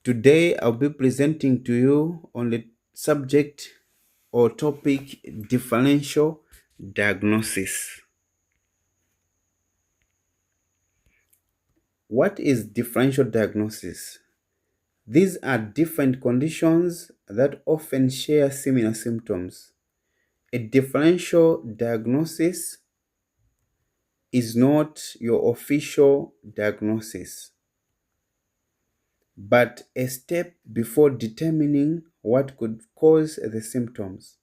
Today, I'll be presenting to you on the subject or topic differential diagnosis. What is differential diagnosis? These are different conditions that often share similar symptoms. A differential diagnosis is not your official diagnosis, but a step before determining what could cause the symptoms.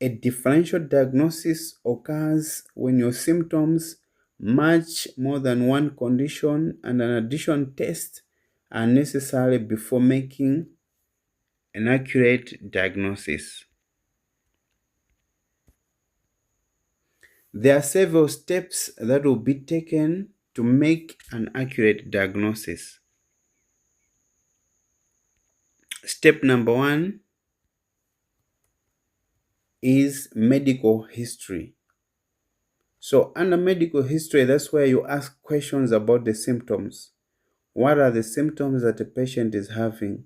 A differential diagnosis occurs when your symptoms match more than one condition and an additional test are necessary before making an accurate diagnosis. There are several steps that will be taken to make an accurate diagnosis. Step number 1 is medical history. So under medical history, that's where you ask questions about the symptoms. What are the symptoms that the patient is having?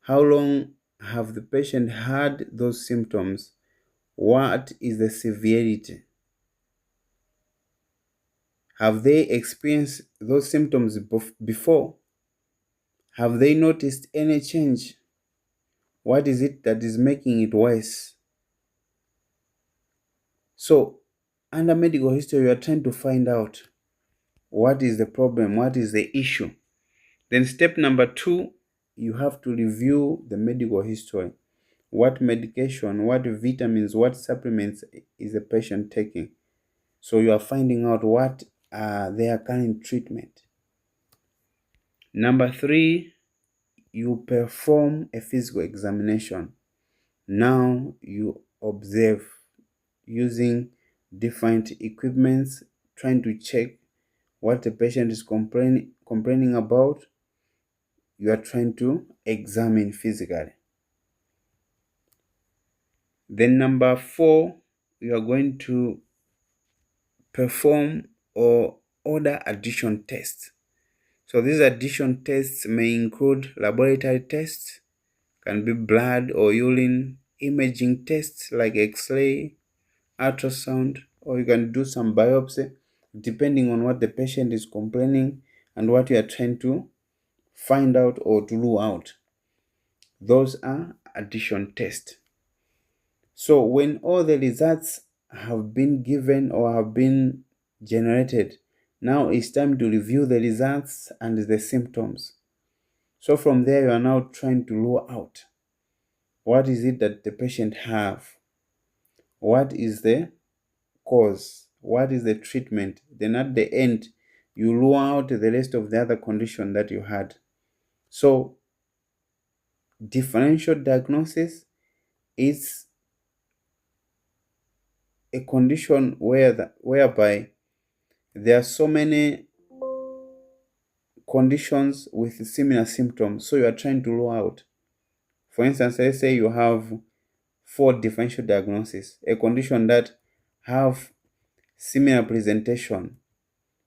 How long have the patient had those symptoms? What is the severity? Have they experienced those symptoms before? Have they noticed any change? What is it that is making it worse? So, under medical history, you are trying to find out what is the problem, what is the issue. Then step number 2, you have to review the medical history. What medication, what vitamins, what supplements is the patient taking? So you are finding out what are their current treatment. Number 3, you perform a physical examination. Now you observe using different equipments, trying to check what the patient is complaining about. You are trying to examine physically. Then number 4, you are going to perform or order addition tests. So these addition tests may include laboratory tests, can be blood or urine, imaging tests like X-ray, ultrasound, or you can do some biopsy depending on what the patient is complaining and what you are trying to find out or to rule out. Those are addition tests. So when all the results have been given or have been generated, now it's time to review the results and the symptoms. So from there, you are now trying to rule out what is it that the patient have, what is the cause, what is the treatment. Then at the end, you rule out the rest of the other condition that you had. So differential diagnosis is a condition whereby there are so many conditions with similar symptoms, so you are trying to rule out. For instance, let's say you have 4 differential diagnoses, a condition that have similar presentation.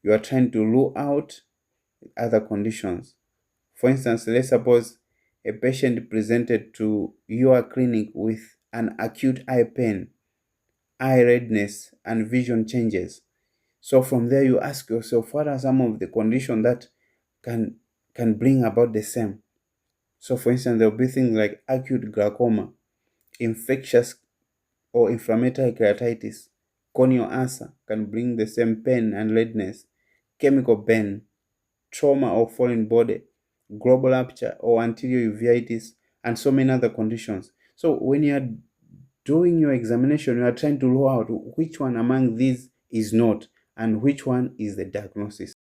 You are trying to rule out other conditions. For instance, let's suppose a patient presented to your clinic with an acute eye pain, eye redness, and vision changes. So from there, you ask yourself, what are some of the conditions that can bring about the same? So for instance, there will be things like acute glaucoma, infectious or inflammatory keratitis, corneal ulcer can bring the same pain and redness, chemical burn, trauma or foreign body, global rupture or anterior uveitis, and so many other conditions. So when you are doing your examination, you are trying to rule out which one among these is not and which one is the diagnosis.